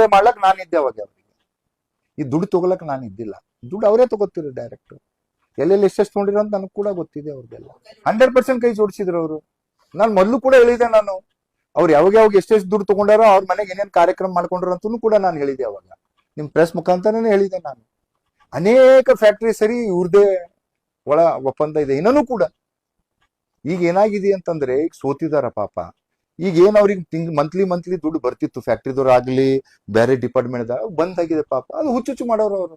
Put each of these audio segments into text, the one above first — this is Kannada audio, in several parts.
ಎಮ್ ಮಾಡ್ಲಕ್ ನಾನು ಇದ್ದೆ ಅವಾಗ. ಅವ್ರಿಗೆ ಈ ದುಡ್ಡು ತಗೊಳಕ್ ನಾನು ಇದ್ದಿಲ್ಲ, ದುಡ್ಡು ಅವರೇ ತಗೋತಿರು ಡೈರೆಕ್ಟ್. ಎಲ್ಲೆಲ್ಲಿ ಎಷ್ಟೆಷ್ಟು ನೋಡಿರೋ ಅಂತ ನನಗೆ ಕೂಡ ಗೊತ್ತಿದೆ ಅವ್ರಿಗೆಲ್ಲ. 100% ಕೈ ಜೋಡಿಸಿದ್ರು ಅವರು. ನಾನು ಮೊದಲು ಕೂಡ ಹೇಳಿದೆ, ನಾನು ಅವ್ರು ಯಾವಾಗ ಎಷ್ಟೆಷ್ಟು ದುಡ್ಡು ತಗೊಂಡಾರೋ ಅವ್ರ ಮನೆಗೆ ಏನೇನು ಕಾರ್ಯಕ್ರಮ ಮಾಡ್ಕೊಂಡ್ರು ಅಂತೂ ಕೂಡ ನಾನು ಹೇಳಿದೆ ಅವಾಗ. ನಿಮ್ ಪ್ರೆಸ್ ಮುಖಾಂತರನೇ ಹೇಳಿದೆ ನಾನು. ಅನೇಕ ಫ್ಯಾಕ್ಟ್ರಿ ಸರಿ ಇವ್ರದೇ ಒಳ ಒಪ್ಪಂದ ಇದೆ ಇನ್ನೂ ಕೂಡ. ಈಗ ಏನಾಗಿದೆ ಅಂತಂದ್ರೆ, ಈಗ ಸೋತಿದಾರ ಪಾಪ. ಈಗ ಏನ್ ಅವ್ರಿಗೆ ಮಂತ್ಲಿ ದುಡ್ಡು ಬರ್ತಿತ್ತು, ಫ್ಯಾಕ್ಟ್ರಿದವ್ರು ಆಗ್ಲಿ ಬೇರೆ ಡಿಪಾರ್ಟ್ಮೆಂಟ್ ಬಂದ್ ಆಗಿದೆ ಪಾಪ. ಅದು ಹುಚ್ಚುಚ್ಚು ಮಾಡೋರು ಅವರು.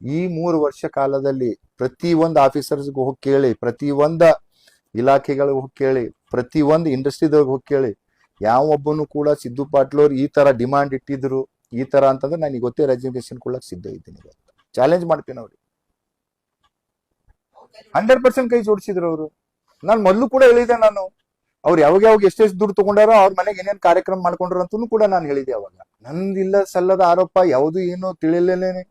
ಈ 3 ವರ್ಷ ಕಾಲದಲ್ಲಿ ಪ್ರತಿ ಒಂದು ಆಫೀಸರ್ಸ್ಗೆ ಹೋಗಿ ಕೇಳಿ, ಪ್ರತಿ ಒಂದ ಇಲಾಖೆಗಳಿಗೆ ಹೋಗಿ ಕೇಳಿ, ಪ್ರತಿ ಒಂದು ಇಂಡಸ್ಟ್ರಿದವ್ರಿಗೆ ಹೋಗಿ ಕೇಳಿ, ಯಾವೊಬ್ಬನು ಕೂಡ ಸಿದ್ದು ಪಾಟೀಲ್ ಅವ್ರು ಈ ತರ ಡಿಮಾಂಡ್ ಇಟ್ಟಿದ್ರು ಈ ತರ ಅಂತಂದ್ರೆ ನನಗೆ ಗೊತ್ತೇ ರೆಸಿಗ್ನೇಷನ್ ಕೊಡಕ್ ಸಿದ್ಧ ಇದ್ದೀನಿ. ಚಾಲೆಂಜ್ ಮಾಡ್ತೀನಿ ಅವ್ರಿಗೆ. 100% ಕೈ ಜೋಡಿಸಿದ್ರು ಅವರು. ನಾನು ಮೊದಲು ಕೂಡ ಹೇಳಿದೆ, ನಾನು ಅವ್ರು ಯಾವಾಗ ಎಷ್ಟೆಷ್ಟು ದುಡ್ಡು ತಗೊಂಡಾರೋ ಅವ್ರ ಮನೆಗೆ ಏನೇನು ಕಾರ್ಯಕ್ರಮ ಮಾಡ್ಕೊಂಡ್ರು ಅಂತೂ ಕೂಡ ನಾನು ಹೇಳಿದೆ ಅವಾಗ. ನಂದಿಲ್ಲ ಸಲ್ಲದ ಆರೋಪ ಯಾವುದು ಏನು ತಿಳಿಯಲೇನೆ.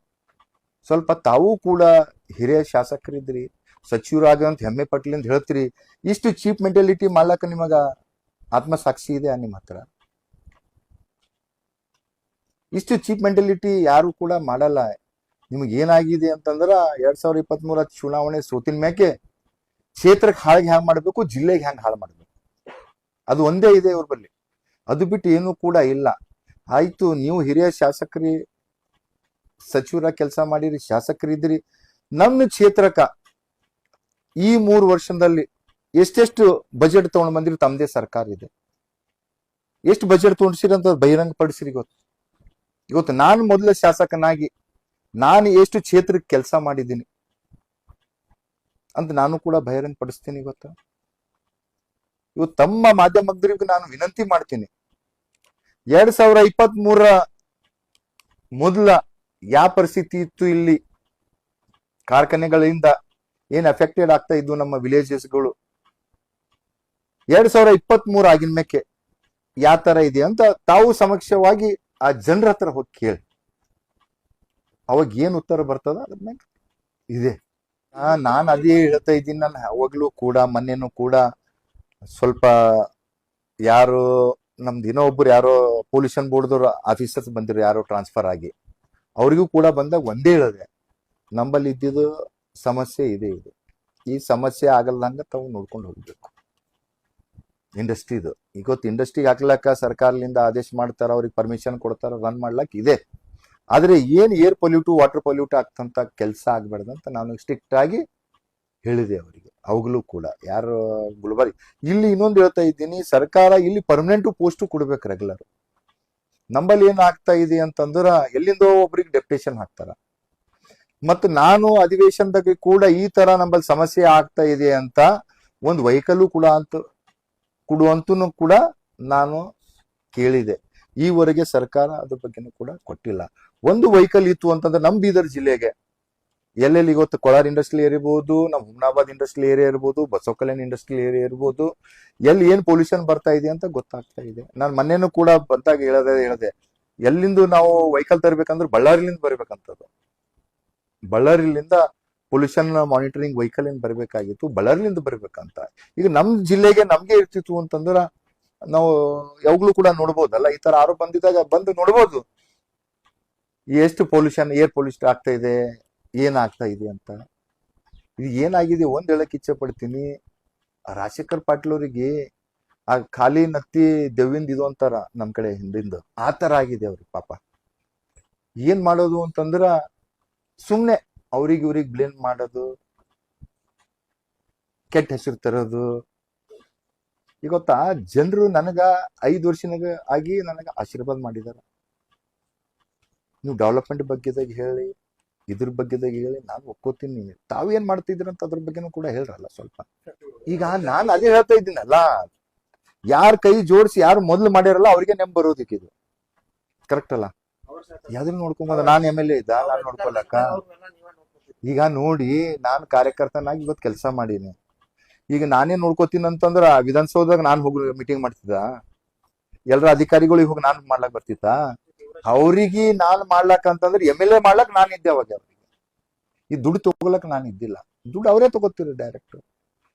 ಸ್ವಲ್ಪ ತಾವು ಕೂಡ ಹಿರಿಯ ಶಾಸಕರಿದ್ರಿ, ಸಚಿವರಾಗ ಅಂತ ಹೆಮ್ಮೆ ಪಟ್ಲಿ ಅಂತ ಹೇಳ್ತೀರಿ. ಇಷ್ಟು ಚೀಪ್ ಮೆಂಟಾಲಿಟಿ ಮಾಡ್ಲಕ್ಕ ನಿಮಗ ಆತ್ಮಸಾಕ್ಷಿ ಇದೆ ನಿಮ್ಮ ಹತ್ರ? ಇಷ್ಟು ಚೀಪ್ ಮೆಂಟಾಲಿಟಿ ಯಾರು ಕೂಡ ಮಾಡಲ್ಲ. ನಿಮ್ಗೆ ಏನಾಗಿದೆ ಅಂತಂದ್ರ 2023 ಚುನಾವಣೆ ಸೋತಿನ ಮ್ಯಾಕೆ ಕ್ಷೇತ್ರಕ್ಕೆ ಹಾಳಿಗೆ ಹ್ಯಾಂಗ್ ಮಾಡ್ಬೇಕು, ಜಿಲ್ಲೆಗೆ ಹ್ಯಾಂಗ್ ಹಾಳು ಮಾಡ್ಬೇಕು, ಅದು ಒಂದೇ ಇದೆ ಇವ್ರ ಬಲ್ಲಿ. ಅದು ಬಿಟ್ಟು ಏನು ಕೂಡ ಇಲ್ಲ. ಆಯ್ತು, ನೀವು ಹಿರಿಯ ಶಾಸಕರಿ, ಸಚಿವರ ಕೆಲಸ ಮಾಡಿರಿ, ಶಾಸಕರಿದ್ರಿ. ನಮ್ಮ ಕ್ಷೇತ್ರಕ್ಕ ಈ 3 ವರ್ಷದಲ್ಲಿ ಎಷ್ಟೆಷ್ಟು ಬಜೆಟ್ ತಗೊಂಡ್ ಬಂದಿರಿ? ತಮ್ಮದೇ ಸರ್ಕಾರ ಇದೆ, ಎಷ್ಟು ಬಜೆಟ್ ತಗೊಂಡಿಸಿರಿ ಅಂತ ಬಹಿರಂಗ ಪಡಿಸಿರಿ. ಇವತ್ತು ನಾನು ಮೊದಲ ಶಾಸಕನಾಗಿ ನಾನು ಎಷ್ಟು ಕ್ಷೇತ್ರಕ್ಕೆ ಕೆಲಸ ಮಾಡಿದ್ದೀನಿ ಅಂತ ನಾನು ಕೂಡ ಬಹಿರಂಗ ಪಡಿಸ್ತೀನಿ. ಇವತ್ತು ತಮ್ಮ ಮಾಧ್ಯಮದವರಿಗೂ ನಾನು ವಿನಂತಿ ಮಾಡ್ತೀನಿ, 2023 ಮೊದಲ ಯಾವ ಪರಿಸ್ಥಿತಿ ಇತ್ತು, ಇಲ್ಲಿ ಕಾರ್ಖಾನೆಗಳಿಂದ ಏನ್ ಅಫೆಕ್ಟೆಡ್ ಆಗ್ತಾ ಇದ್ವು ನಮ್ಮ ವಿಲೇಜಸ್ಗಳು, 2023 ಆಗಿನ ಮೇಕೆ ಯಾವ ತರ ಇದೆ ಅಂತ ತಾವು ಸಮಕ್ಷವಾಗಿ ಆ ಜನರ ಹತ್ರ ಹೋಗಿ ಕೇಳಿ. ಅವಾಗ ಏನ್ ಉತ್ತರ ಬರ್ತದ ಅದ್ರ ಇದೆ. ನಾನು ಅದೇ ಹೇಳ್ತಾ ಇದ್ದೀನಿ. ನಾನು ಯಾವಾಗ್ಲೂ ಕೂಡ, ಮೊನ್ನೆನೂ ಕೂಡ ಸ್ವಲ್ಪ ಯಾರು ನಮ್ದು ಇನ್ನೊಬ್ರು ಯಾರೋ ಪೊಲ್ಯೂಷನ್ ಬೋರ್ಡ್ದವ್ರು ಆಫೀಸರ್ಸ್ ಬಂದಿರು, ಯಾರೋ ಟ್ರಾನ್ಸ್ಫರ್ ಆಗಿ, ಅವ್ರಿಗೂ ಕೂಡ ಬಂದಾಗ ಒಂದೇ ಹೇಳಿದೆ, ನಮ್ಮಲ್ಲಿ ಇದ್ದಿದ್ದು ಸಮಸ್ಯೆ ಇದೆ. ಈ ಸಮಸ್ಯೆ ಆಗಲ್ಲಂಗ ತಾವು ನೋಡ್ಕೊಂಡು ಹೋಗ್ಬೇಕು. ಇಂಡಸ್ಟ್ರಿದು ಇವತ್ತು ಇಂಡಸ್ಟ್ರಿಗೆ ಹಾಕ್ಲಕ್ಕ ಸರ್ಕಾರದಿಂದ ಆದೇಶ ಮಾಡ್ತಾರ, ಅವ್ರಿಗೆ ಪರ್ಮಿಷನ್ ಕೊಡ್ತಾರ, ರನ್ ಮಾಡ್ಲಕ್ ಇದೆ. ಆದ್ರೆ ಏನ್ ಏರ್ ಪೊಲ್ಯೂಟ್, ವಾಟರ್ ಪೊಲ್ಯೂಟ್ ಆಗ್ತಂತ ಕೆಲಸ ಆಗ್ಬೇಡ್ದಂತ ನಾನು ಸ್ಟ್ರಿಕ್ಟ್ ಆಗಿ ಹೇಳಿದೆ ಅವರಿಗೆ. ಅವಾಗಲೂ ಕೂಡ ಯಾರು ಗುಲ್ಬರ್ಗ ಇಲ್ಲಿ ಇನ್ನೊಂದು ಹೇಳ್ತಾ ಇದ್ದೀನಿ, ಸರ್ಕಾರ ಇಲ್ಲಿ ಪರ್ಮನೆಂಟ್ ಪೋಸ್ಟ್ ಕೊಡ್ಬೇಕು ರೆಗ್ಯುಲರ್. ನಂಬಲ್ಲಿ ಏನ್ ಆಗ್ತಾ ಇದೆ ಅಂತಂದ್ರ ಎಲ್ಲಿಂದೋ ಒಬ್ರಿಗೆ ಡೆಪ್ಯುಟೇಷನ್ ಹಾಕ್ತಾರ. ಮತ್ತು ನಾನು ಅಧಿವೇಶನದಾಗ ಕೂಡ ಈ ತರ ನಮ್ಮಲ್ಲಿ ಸಮಸ್ಯೆ ಆಗ್ತಾ ಇದೆ ಅಂತ ಒಂದು ವೆಹಿಕಲ್ ಕೂಡ ಕೊಡುವಂತೂ ಕೂಡ ನಾನು ಕೇಳಿದೆ. ಈವರೆಗೆ ಸರ್ಕಾರ ಅದ್ರ ಬಗ್ಗೆನೂ ಕೂಡ ಕೊಟ್ಟಿಲ್ಲ. ಒಂದು ವೆಹಿಕಲ್ ಇತ್ತು ಅಂತಂದ್ರೆ ನಮ್ ಬೀದರ್ ಜಿಲ್ಲೆಗೆ ಎಲ್ಲೆಲ್ಲಿ ಇವತ್ತು ಕೋಲಾರ ಇಂಡಸ್ಟ್ರಿಯಲ್ ಏರಿಯಾ ಇರ್ಬೋದು, ನಮ್ ಹುಮ್ನಾಬಾದ್ ಇಂಡಸ್ಟ್ರಿಯಲ್ ಏರಿಯಾ ಇರ್ಬೋದು, ಬಸವಕಲ್ಯಾಣ ಇಂಡಸ್ಟ್ರಿಯಲ್ ಏರಿಯಾ ಇರ್ಬೋದು, ಎಲ್ಲಿ ಏನ್ ಪೊಲ್ಯೂಷನ್ ಬರ್ತಾ ಇದೆ ಅಂತ ಗೊತ್ತಾಗ್ತಾ ಇದೆ. ನಾನು ಮೊನ್ನೆನೂ ಕೂಡ ಬಂದಾಗ ಹೇಳದೆ ಎಲ್ಲಿಂದ ನಾವು ವೆಹಿಕಲ್ ತರಬೇಕಂದ್ರೆ ಬಳ್ಳಾರಿಲಿಂದ ಬರ್ಬೇಕಂತದ್ದು. ಬಳ್ಳಾರಿಲಿಂದ ಪೊಲ್ಯೂಷನ್ ಮಾನಿಟರಿಂಗ್ ವೆಹಿಕಲ್ ಏನ್ ಬರ್ಬೇಕಾಗಿತ್ತು, ಬಳ್ಳಾರಿಲಿಂದ ಬರ್ಬೇಕಂತ. ಈಗ ನಮ್ ಜಿಲ್ಲೆಗೆ ನಮ್ಗೆ ಇರ್ತಿತ್ತು ಅಂತಂದ್ರ ನಾವು ಯಾವಾಗ್ಲೂ ಕೂಡ ನೋಡ್ಬೋದಲ್ಲ, ಈ ತರ ಆರೋಪ ಬಂದಿದ್ದಾಗ ಬಂದು ನೋಡ್ಬೋದು ಎಷ್ಟು ಪೊಲ್ಯೂಷನ್, ಏರ್ ಪೊಲ್ಯೂಷನ್ ಆಗ್ತಾ ಇದೆ, ಏನಾಗ್ತಾ ಇದೆ ಅಂತ. ಇದು ಏನಾಗಿದೆ ಒಂದ್ ಹೇಳಕ್ ಇಚ್ಛೆ ಪಡ್ತೀನಿ, ರಾಜಶೇಖರ್ ಪಾಟೀಲ್ ಅವರಿಗೆ ಆ ಖಾಲಿ ನತ್ತಿ ದೆವ್ವಿಂದ ಇದು ಅಂತಾರ ನಮ್ ಕಡೆ ಹಿಂದಿಂದ, ಆ ತರ ಆಗಿದೆ ಅವ್ರಿಗೆ ಪಾಪ. ಏನ್ ಮಾಡೋದು ಅಂತಂದ್ರ ಸುಮ್ನೆ ಇವ್ರಿಗೆ ಬ್ಲೇಮ್ ಮಾಡೋದು, ಕೆಟ್ಟ ಹೆಸರು ತರೋದು. ಈಗ ಗೊತ್ತಾ, ಜನರು ನನಗ 5 ವರ್ಷನಾಗ ಆಗಿ ನನಗ ಆಶೀರ್ವಾದ ಮಾಡಿದಾರ. ನೀವು ಡೆವಲಪ್ಮೆಂಟ್ ಬಗ್ಗೆದಾಗ ಹೇಳಿ, ಇದ್ರ ಬಗ್ಗೆದಾಗ ಹೇಳಿ, ನಾನು ಒಪ್ಕೋತೀನಿ. ತಾವೇನ್ ಮಾಡ್ತಿದ್ರ ಅಂತ ಅದ್ರ ಬಗ್ಗೆನೂ ಕೂಡ ಹೇಳ್ರಲ್ಲ ಸ್ವಲ್ಪ. ಈಗ ನಾನು ಅದೇ ಹೇಳ್ತಾ ಇದ್ದೀನಲ್ಲ, ಯಾರ್ ಕೈ ಜೋಡಿಸಿ ಯಾರು ಮೊದ್ಲು ಮಾಡ್ಯಾರಲ್ಲ ಅವ್ರಿಗೆ ನೆಮ್ ಬರೋದಕ್ಕೆ ಇದು ಕರೆಕ್ಟ್ ಅಲ್ಲ. ಯಾವ್ದನ್ನ ನೋಡ್ಕೊಂಬಂದ ನಾನ್ MLA ಇದ್ದ, ನಾನ್ ನೋಡ್ಕೊಳಕ. ಈಗ ನೋಡಿ, ನಾನು ಕಾರ್ಯಕರ್ತನಾಗಿ ಇವತ್ತು ಕೆಲಸ ಮಾಡೀನಿ. ಈಗ ನಾನೇ ನೋಡ್ಕೋತೀನಿ ಅಂತಂದ್ರ ವಿಧಾನಸೌಧದಾಗ ನಾನು ಹೋಗಿ ಮೀಟಿಂಗ್ ಮಾಡ್ತಿದ್ದ, ಎಲ್ರ ಅಧಿಕಾರಿಗಳಿಗೆ ಹೋಗಿ ನಾನು ಮಾಡ್ಲಾಕ್ ಬರ್ತಿತ್ತ? ಅವ್ರಿಗೆ ನಾನ್ ಮಾಡ್ಲಾಕ್ ಅಂತಂದ್ರೆ MLA ಮಾಡ್ಲಾಕ್ ನಾನು ಇದ್ದೆ ಅವಾಗ. ಅವ್ರಿಗೆ ಈ ದುಡ್ಡು ತಗೊಳಕ್ ನಾನು ಇದ್ದಿಲ್ಲ, ದುಡ್ಡು ಅವರೇ ತಗೋತಿರು ಡೈರೆಕ್ಟ್.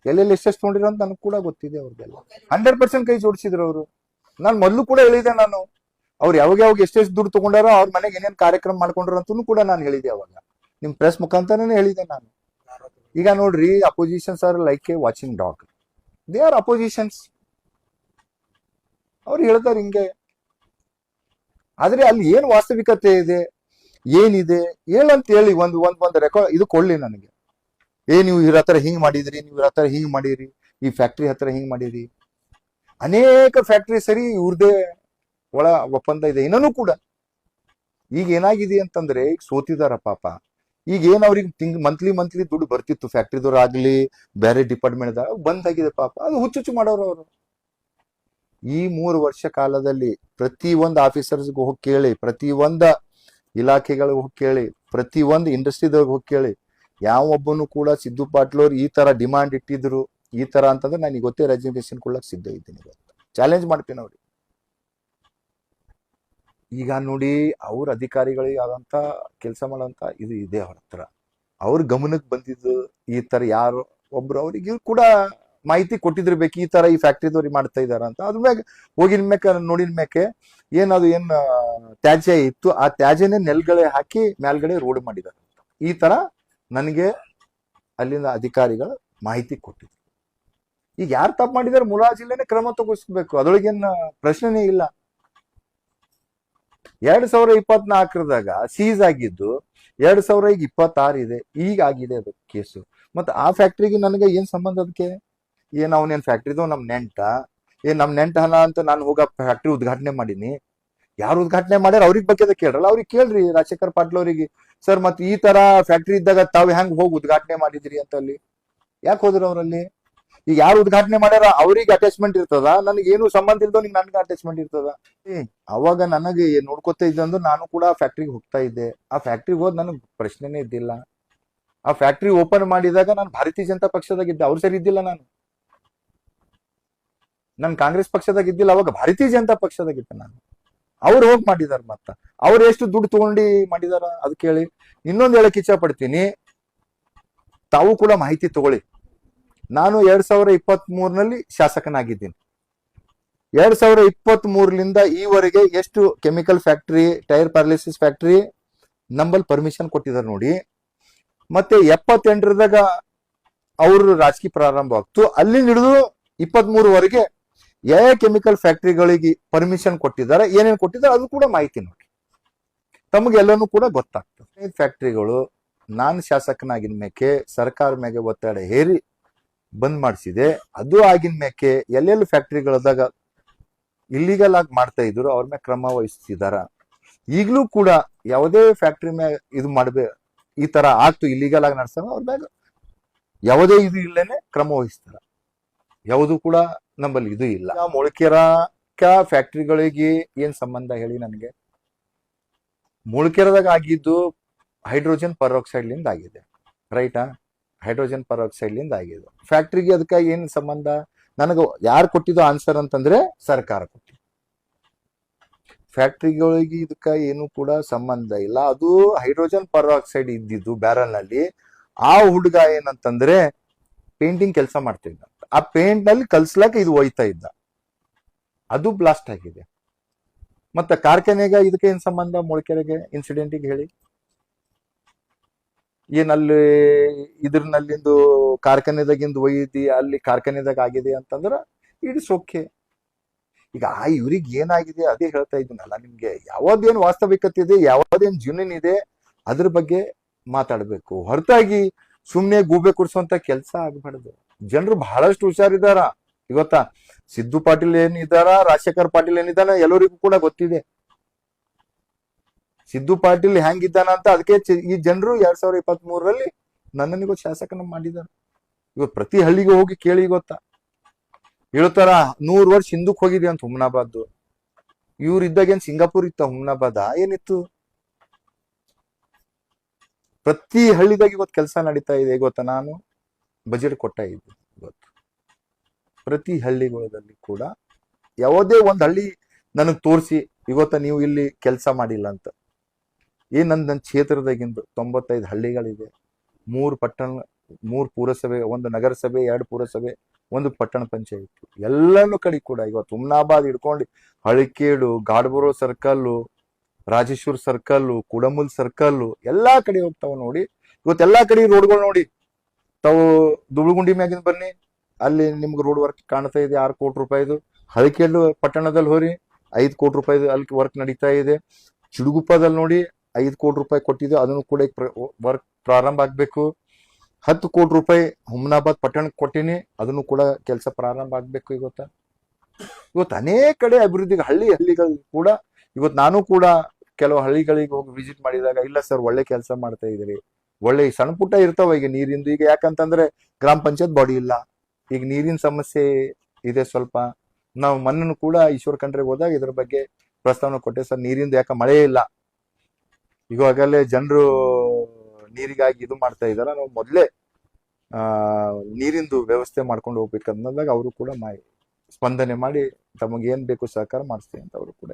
ಎಲ್ಲೆಲ್ಲಿ ಎಷ್ಟೆಷ್ಟು ನೋಡಿರೋ ಅಂತ ನನಗೆ ಕೂಡ ಗೊತ್ತಿದೆ ಅವ್ರಿಗೆಲ್ಲ. 100% ಕೈ ಜೋಡಿಸಿದ್ರು ಅವರು. ನಾನು ಮೊದಲು ಕೂಡ ಹೇಳಿದೆ, ನಾನು ಅವ್ರು ಯಾವಾಗ ಎಷ್ಟೆಷ್ಟು ದುಡ್ಡು ತಗೊಂಡಾರೋ ಅವ್ರ ಮನೆಗೆ ಏನೇನ್ ಕಾರ್ಯಕ್ರಮ ಮಾಡ್ಕೊಂಡ್ರು ಅಂತೂ ಕೂಡ ನಾನು ಹೇಳಿದೆ ಅವಾಗ, ನಿಮ್ ಪ್ರೆಸ್ ಮುಖಾಂತರನೇ ಹೇಳಿದೆ ನಾನು. ಈಗ ನೋಡ್ರಿ, oppositions are like A watching dog, they are oppositions. ಅವ್ರು ಹೇಳ್ತಾರೆ ಹಿಂಗೆ, ಆದ್ರೆ ಅಲ್ಲಿ ಏನ್ ವಾಸ್ತವಿಕತೆ ಇದೆ, ಏನಿದೆ ಹೇಳಂತ ಹೇಳಿ ಒಂದ್ ರೆಕಾರ್ಡ್ ಇದು ಕೊಡ್ಲಿ ನನಗೆ. ನೀವು ಇವ್ರ ಹತ್ರ ಹಿಂಗ್ ಮಾಡಿದ್ರಿ, ನೀವು ಇವ್ರ ಹತ್ರ ಹಿಂಗ್ ಮಾಡಿರಿ, ಈ ಫ್ಯಾಕ್ಟ್ರಿ ಹತ್ರ ಹಿಂಗ್ ಮಾಡಿರಿ. ಅನೇಕ ಫ್ಯಾಕ್ಟ್ರಿ ಸರಿ ಇವ್ರದೇ ಒಳ ಒಪ್ಪಂದ ಇದೆ ಇನ್ನೂ ಕೂಡ. ಈಗ ಏನಾಗಿದೆ ಅಂತಂದ್ರೆ, ಈಗ ಸೋತಿದಾರ ಪಾಪ. ಈಗ ಏನ್ ಅವ್ರಿಗೆ ಮಂತ್ಲಿ ದುಡ್ಡು ಬರ್ತಿತ್ತು, ಫ್ಯಾಕ್ಟ್ರಿದವ್ರು ಆಗ್ಲಿ ಬೇರೆ ಡಿಪಾರ್ಟ್ಮೆಂಟ್ ಬಂದ್ ಆಗಿದೆ ಪಾಪ. ಅದು ಹುಚ್ಚುಚ್ಚು ಮಾಡೋರು ಅವರು. ಈ 3 ವರ್ಷ ಕಾಲದಲ್ಲಿ ಪ್ರತಿ ಒಂದು ಆಫೀಸರ್ಸ್ಗೆ ಹೋಗಿ ಕೇಳಿ, ಪ್ರತಿ ಒಂದ ಇಲಾಖೆಗಳಿಗೆ ಹೋಗಿ ಕೇಳಿ, ಪ್ರತಿ ಒಂದು ಇಂಡಸ್ಟ್ರಿದವ್ರಿಗೆ ಹೋಗಿ ಕೇಳಿ, ಯಾವೊಬ್ಬನು ಕೂಡ ಸಿದ್ದು ಪಾಟೀಲ್ ಅವ್ರು ಈ ತರ ಡಿಮಾಂಡ್ ಇಟ್ಟಿದ್ರು ಈ ತರ ಅಂತಂದ್ರೆ ನನಗೆ ಗೊತ್ತೇ ರೆಸಿಗ್ನೇಷನ್ ಕೊಡ್ಲಕ್ ಸಿದ್ಧ ಇದ್ದೀನಿ. ಚಾಲೆಂಜ್ ಮಾಡ್ತೀನಿ ಅವ್ರಿಗೆ. ಈಗ ನೋಡಿ, ಅವ್ರ ಅಧಿಕಾರಿಗಳಿಗೆ ಆದಂತ ಕೆಲಸ ಮಾಡೋಂತ ಇದು ಇದೆ ಅವ್ರ ಹತ್ರ. ಅವ್ರ ಗಮನಕ್ಕೆ ಬಂದಿದ್ದು ಈ ತರ ಯಾರು ಒಬ್ರು ಅವ್ರಿಗೆ ಕೂಡ ಮಾಹಿತಿ ಕೊಟ್ಟಿದ್ರಬೇಕು, ಈ ತರ ಈ ಫ್ಯಾಕ್ಟ್ರಿದವ್ರಿಗೆ ಮಾಡ್ತಾ ಇದಾರ ಅಂತ. ಅದ್ರ ಮ್ಯಾಗ ಹೋಗಿನ ಮ್ಯಾಕ ನೋಡಿನ ಮ್ಯಾಕೆ ಏನದು ಏನ್ ತ್ಯಾಜ್ಯ ಇತ್ತು, ಆ ತ್ಯಾಜ್ಯನೇ ನೆಲ್ಗಡೆ ಹಾಕಿ ಮೇಲ್ಗಡೆ ರೋಡ್ ಮಾಡಿದಾರೆ. ಈ ತರ ನನಗೆ ಅಲ್ಲಿಂದ ಅಧಿಕಾರಿಗಳು ಮಾಹಿತಿ ಕೊಟ್ಟಿದ್ರು. ಈಗ ಯಾರು ತಪ್ಪು ಮಾಡಿದಾರೆ ಮುಲಾಜಿಲ್ಲೇನೆ ಕ್ರಮ ತಗೋಸ್ಬೇಕು, ಅದ್ರೊಳಗೇನ್ ಪ್ರಶ್ನೆನೇ ಇಲ್ಲ. 2024ದಾಗ ಸೀಸ್ ಆಗಿದ್ದು 2026 ಇದೆ, ಈಗ ಆಗಿದೆ ಅದು ಕೇಸು. ಮತ್ತೆ ಆ ಫ್ಯಾಕ್ಟ್ರಿಗೆ ನನಗೆ ಏನ್ ಸಂಬಂಧ? ಅದಕ್ಕೆ ಏನ್ ಅವನೇನ್ ಫ್ಯಾಕ್ಟ್ರಿದು ನಮ್ ನಮ್ ನೆಂಟ ಹಣ ಅಂತ ನಾನು ಹೋಗ ಫ್ಯಾಕ್ಟ್ರಿ ಉದ್ಘಾಟನೆ ಮಾಡೀನಿ. ಯಾರು ಉದ್ಘಾಟನೆ ಮಾಡ್ಯಾರ ಅವ್ರಿಗೆ ಬಗ್ಗೆ ಕೇಳ್ರಲ್ಲ, ಅವ್ರಿಗೆ ಕೇಳ್ರಿ ರಾಜಶೇಖರ್ ಪಾಟೀಲ್ ಅವರಿಗೆ. ಸರ್ ಮತ್ತೆ ಈ ತರ ಫ್ಯಾಕ್ಟ್ರಿ ಇದ್ದಾಗ ತಾವ್ ಹೆಂಗ್ ಹೋಗಿ ಉದ್ಘಾಟನೆ ಮಾಡಿದ್ರಿ ಅಂತ. ಅಲ್ಲಿ ಯಾಕೆ ಹೋದ್ರು ಅವರಲ್ಲಿ? ಈಗ ಯಾರು ಉದ್ಘಾಟನೆ ಮಾಡ್ಯಾರ ಅವ್ರಿಗೆ ಅಟ್ಯಾಚ್ಮೆಂಟ್ ಇರ್ತದ, ನನಗೇನು ಸಂಬಂಧ ಇಲ್ದೋ ನನ್ಗೆ ಅಟ್ಯಾಚ್ಮೆಂಟ್ ಇರ್ತದ. ಅವಾಗ ನನಗೆ ನೋಡ್ಕೊತಾ ಇದ್ದಂದು ನಾನು ಕೂಡ ಫ್ಯಾಕ್ಟ್ರಿಗೆ ಹೋಗ್ತಾ ಇದ್ದೆ. ಆ ಫ್ಯಾಕ್ಟ್ರಿಗೆ ಹೋದ್ ನನಗೆ ಪ್ರಶ್ನೆನೇ ಇದ್ದಿಲ್ಲ. ಆ ಫ್ಯಾಕ್ಟ್ರಿ ಓಪನ್ ಮಾಡಿದಾಗ ನಾನು ಭಾರತೀಯ ಜನತಾ ಪಕ್ಷದಾಗಿದ್ದೆ, ಅವ್ರು ಸರಿ ಇದ್ದಿಲ್ಲ. ನಾನು ಕಾಂಗ್ರೆಸ್ ಪಕ್ಷದಾಗಿದ್ದಿಲ್ಲ, ಅವಾಗ ಭಾರತೀಯ ಜನತಾ ಪಕ್ಷದಾಗಿದ್ದೆ ನಾನು. ಅವ್ರು ಹೋಗಿ ಮಾಡಿದಾರ. ಮತ್ತ ಅವ್ರು ಎಷ್ಟು ದುಡ್ಡು ತಗೊಂಡು ಮಾಡಿದಾರ ಅದ್ ಕೇಳಿ. ಇನ್ನೊಂದು ಹೇಳಕ್ ಇಚ್ಛಾ ಪಡ್ತೀನಿ, ತಾವು ಕೂಡ ಮಾಹಿತಿ ತಗೊಳ್ಳಿ. ನಾನು 2023ನಲ್ಲಿ ಶಾಸಕನಾಗಿದ್ದೀನಿ. 2023ಲಿಂದ ಈವರೆಗೆ ಎಷ್ಟು chemical factory, tyre pyrolysis factory ನಂಬಲ್ ಪರ್ಮಿಷನ್ ಕೊಟ್ಟಿದ್ದಾರೆ ನೋಡಿ. ಮತ್ತೆ 78ರದಾಗ ಅವ್ರ ರಾಜಕೀಯ ಪ್ರಾರಂಭ ಆಗ್ತು, ಅಲ್ಲಿ ಹಿಡಿದು 23ವರೆಗೆ ಯಾವ ಕೆಮಿಕಲ್ ಫ್ಯಾಕ್ಟ್ರಿಗಳಿಗೆ ಪರ್ಮಿಷನ್ ಕೊಟ್ಟಿದ್ದಾರೆ, ಏನೇನು ಕೊಟ್ಟಿದ್ದಾರೆ ಅದು ಕೂಡ ಮಾಹಿತಿ ನೋಡಿ. ತಮಗೆಲ್ಲನೂ ಕೂಡ ಗೊತ್ತಾಗ್ತದೆ. ಫ್ಯಾಕ್ಟ್ರಿಗಳು ನಾನು ಶಾಸಕನಾಗಿನ ಮೇಕೆ ಸರ್ಕಾರ ಮ್ಯಾಗೆ ಒತ್ತಡ ಹೇರಿ ಬಂದ್ ಮಾಡಿಸಿದೆ. ಅದು ಆಗಿನ ಮೇಕೆ ಎಲ್ಲೆಲ್ಲಿ ಫ್ಯಾಕ್ಟ್ರಿಗಳದಾಗ ಇಲ್ಲಿಗಲ್ ಆಗಿ ಮಾಡ್ತಾ ಇದ್ರು ಅವ್ರ ಮ್ಯಾಗ ಕ್ರಮ ವಹಿಸ್ತಿದಾರ. ಈಗಲೂ ಕೂಡ ಯಾವುದೇ ಫ್ಯಾಕ್ಟ್ರಿ ಮ್ಯಾಗ ಇದು ಮಾಡ್ಬೇಕು, ಈ ತರ ಆಗ್ತು ಇಲ್ಲಿಗಲ್ ಆಗಿ ನಡೆಸ್ತಾರ, ಅವ್ರ ಮ್ಯಾಗ ಯಾವುದೇ ಇದು ಇಲ್ಲೇನೆ ಕ್ರಮ ವಹಿಸ್ತಾರ. ಯಾವುದು ಕೂಡ ನಮ್ಮಲ್ಲಿ ಇದು ಇಲ್ಲ. ಮೊಳಕೆರಕ ಫ್ಯಾಕ್ಟ್ರಿಗಳಿಗೆ ಏನ್ ಸಂಬಂಧ ಹೇಳಿ ನನಗೆ? ಮೊಳಕೆರದಾಗ ಆಗಿದ್ದು ಹೈಡ್ರೋಜನ್ ಪರಾಕ್ಸೈಡ್ ಲಿಂದ ಆಗಿದೆ, ರೈಟಾ? ಹೈಡ್ರೋಜನ್ ಪರಾಕ್ಸೈಡ್ ಲಿಂದ ಆಗಿದೆ. ಫ್ಯಾಕ್ಟ್ರಿಗೆ ಅದಕ್ಕೆ ಏನ್ ಸಂಬಂಧ? ನನಗೆ ಯಾರು ಕೊಟ್ಟಿದ್ದು ಆನ್ಸರ್ ಅಂತಂದ್ರೆ ಸರ್ಕಾರ ಕೊಟ್ಟಿದ್ದು. ಫ್ಯಾಕ್ಟ್ರಿಗಳಿಗೆ ಇದಕ್ಕ ಏನು ಕೂಡ ಸಂಬಂಧ ಇಲ್ಲ. ಅದು ಹೈಡ್ರೋಜನ್ ಪರಾಕ್ಸೈಡ್ ಇದ್ದಿದ್ದು ಬ್ಯಾರಲ್ ನಲ್ಲಿ. ಆ ಹುಡುಗ ಏನಂತಂದ್ರೆ ಪೇಂಟಿಂಗ್ ಕೆಲಸ ಮಾಡ್ತಿದ್ದ, ಆ ಪೇಂಟ್ ನಲ್ಲಿ ಕಲ್ಸ್ಲಾಕ ಇದು ಒಯ್ತಾ ಇದ್ದ, ಅದು ಬ್ಲಾಸ್ಟ್ ಆಗಿದೆ. ಮತ್ತೆ ಕಾರ್ಖಾನೆಗೆ ಇದಕ್ಕೆ ಏನ್ ಸಂಬಂಧ? ಮೊಳಕೆರೆಗೆ ಇನ್ಸಿಡೆಂಟಿಗೆ ಹೇಳಿ. ಏನಲ್ಲಿ ಇದ್ರನಲ್ಲಿಂದು ಕಾರ್ಖಾನೆದಾಗಿಂದು ಒಯ್ದಿ ಅಲ್ಲಿ ಕಾರ್ಖಾನೆದಾಗ ಆಗಿದೆ ಅಂತಂದ್ರ ಇಟ್ಸ್ ಓಕೆ. ಈಗ ಇವ್ರಿಗೆ ಏನಾಗಿದೆ ಅದೇ ಹೇಳ್ತಾ ಇದ್ದೀನಲ್ಲ ನಿಮ್ಗೆ. ಯಾವ್ದೇನ್ ವಾಸ್ತವಿಕತೆ ಇದೆ, ಯಾವ್ದೇನ್ ಜೀವನ ಇದೆ ಅದ್ರ ಬಗ್ಗೆ ಮಾತಾಡ್ಬೇಕು, ಹೊರತಾಗಿ ಸುಮ್ನೆ ಗೂಬೆ ಕುಡ್ಸುವಂತ ಕೆಲಸ ಆಗ್ಬಾರ್ದು. ಜನರು ಬಹಳಷ್ಟು ಹುಷಾರಿದಾರ. ಇವತ್ತ ಸಿದ್ದು ಪಾಟೀಲ್ ಏನಿದಾರ, ರಾಜಶೇಖರ್ ಪಾಟೀಲ್ ಏನಿದಾರ ಎಲ್ಲರಿಗೂ ಕೂಡ ಗೊತ್ತಿದೆ. ಸಿದ್ದು ಪಾಟೀಲ್ ಹೆಂಗಿದ್ದಾನ ಅಂತ. ಅದಕ್ಕೆ ಈ ಜನರು 2023ರಲ್ಲಿ ನನ್ನನಿಗೂ ಶಾಸಕನ ಮಾಡಿದಾರೆ. ಇವತ್ತು ಪ್ರತಿ ಹಳ್ಳಿಗೆ ಹೋಗಿ ಕೇಳಿ ಗೊತ್ತಾ, ಹೇಳ್ತಾರ 100 ವರ್ಷ ಹಿಂದಕ್ಕೆ ಹೋಗಿದೆ ಅಂತ ಹುಮ್ನಾಬಾದ್. ಇವ್ರು ಇದ್ದಾಗ ಏನ್ ಸಿಂಗಾಪುರ್ ಇತ್ತ? ಹುಮ್ನಾಬಾದ ಏನಿತ್ತು? ಪ್ರತಿ ಹಳ್ಳಿದಾಗ ಇವತ್ತು ಕೆಲಸ ನಡೀತಾ ಇದೆ ಗೊತ್ತಾ. ನಾನು ಬಜೆಟ್ ಕೊಟ್ಟ ಇದ್ದೆ ಇವತ್ತು. ಪ್ರತಿ ಹಳ್ಳಿಗಳಲ್ಲಿ ಕೂಡ ಯಾವುದೇ ಒಂದ್ ಹಳ್ಳಿ ನನಗ್ ತೋರಿಸಿ ಇವತ್ತ ನೀವು ಇಲ್ಲಿ ಕೆಲಸ ಮಾಡಿಲ್ಲ ಅಂತ. ನನ್ನ ಕ್ಷೇತ್ರದಾಗಿಂದು 95 ಹಳ್ಳಿಗಳಿದೆ. 3 ಪಟ್ಟಣ, 3 ಪುರಸಭೆ, 1 ನಗರಸಭೆ, 2 ಪುರಸಭೆ, ಒಂದು ಪಟ್ಟಣ ಪಂಚಾಯತ್ ಎಲ್ಲಾನು ಕಡೆ ಕೂಡ ಇವತ್ತು ಹುಮ್ನಾಬಾದ್ ಹಿಡ್ಕೊಂಡು ಹಳಿಕೇಡು ಗಾಡ್ಬರೋ ಸರ್ಕಲ್ಲು ರಾಜೇಶ್ವರ್ ಸರ್ಕಲ್ಲು ಕುಡಮುಲ್ ಸರ್ಕಲ್ಲು ಎಲ್ಲಾ ಕಡೆ ಹೋಗ್ತಾವ ನೋಡಿ. ಇವತ್ತೆಲ್ಲಾ ಕಡೆ ರೋಡ್ಗಳು ನೋಡಿ ತಾವು ದುಬ್ಳುಗುಂಡಿ ಮ್ಯಾಗಿನ ಬನ್ನಿ, ಅಲ್ಲಿ ನಿಮ್ಗೆ ರೋಡ್ ವರ್ಕ್ ಕಾಣ್ತಾ ಇದೆ 6 ಕೋಟಿ ರೂಪಾಯಿದು. ಹಳಿಕೇಡು ಪಟ್ಟಣದಲ್ಲಿ ಹೋರಿ 5 ಕೋಟಿ ರೂಪಾಯಿದು ಅಲ್ಲಿ ವರ್ಕ್ ನಡೀತಾ ಇದೆ. ಚಿಡುಗುಪ್ಪದಲ್ಲಿ ನೋಡಿ 5 ಕೋಟಿ ರೂಪಾಯಿ ಕೊಟ್ಟಿದೆ, ಅದನ್ನು ಕೂಡ ವರ್ಕ್ ಪ್ರಾರಂಭ ಆಗ್ಬೇಕು. 10 ಕೋಟಿ ರೂಪಾಯಿ ಹುಮ್ನಾಬಾದ್ ಪಟ್ಟಣಕ್ಕೆ ಕೊಟ್ಟಿನಿ, ಅದನ್ನು ಕೂಡ ಕೆಲಸ ಪ್ರಾರಂಭ ಆಗ್ಬೇಕು. ಇವತ್ತು ಅನೇಕ ಕಡೆ ಅಭಿವೃದ್ಧಿಗೆ ಹಳ್ಳಿಗಳು ಕೂಡ ಇವತ್ತು ನಾನು ಕೂಡ ಕೆಲವು ಹಳ್ಳಿಗಳಿಗೆ ಹೋಗಿ ವಿಸಿಟ್ ಮಾಡಿದಾಗ, ಇಲ್ಲ ಸರ್ ಒಳ್ಳೆ ಕೆಲಸ ಮಾಡ್ತಾ ಇದ್ರಿ, ಒಳ್ಳೆ ಸಣ್ಣ ಪುಟ್ಟ ಇರ್ತಾವ ಈಗ ನೀರಿಂದು. ಈಗ ಯಾಕಂತಂದ್ರೆ ಗ್ರಾಮ ಪಂಚಾಯತ್ ಬಾಡಿ ಇಲ್ಲ, ಈಗ ನೀರಿನ ಸಮಸ್ಯೆ ಇದೆ ಸ್ವಲ್ಪ. ನಾವು ಮೊನ್ನೆ ಕೂಡ ಈಶ್ವರ ಖಂಡ್ರೆಗೆ ಹೋದಾಗ ಇದ್ರ ಬಗ್ಗೆ ಪ್ರಸ್ತಾವನೆ ಕೊಟ್ಟೆ, ಸರ್ ನೀರಿಂದು ಯಾಕೆ ಮಳೆ ಇಲ್ಲ, ಈಗಾಗಲೇ ಜನರು ನೀರಿಗಾಗಿ ಇದು ಮಾಡ್ತಾ ಇದಾರ, ನಾವು ಮೊದಲೇ ನೀರಿಂದು ವ್ಯವಸ್ಥೆ ಮಾಡ್ಕೊಂಡು ಹೋಗ್ಬೇಕನ್ನೋದಾಗ ಅವರು ಕೂಡ ಸ್ಪಂದನೆ ಮಾಡಿ ತಮಗೆ ಏನ್ ಬೇಕು ಸಹಕಾರ ಮಾಡಿಸ್ತೀವಿ ಅಂತ ಅವರು ಕೂಡ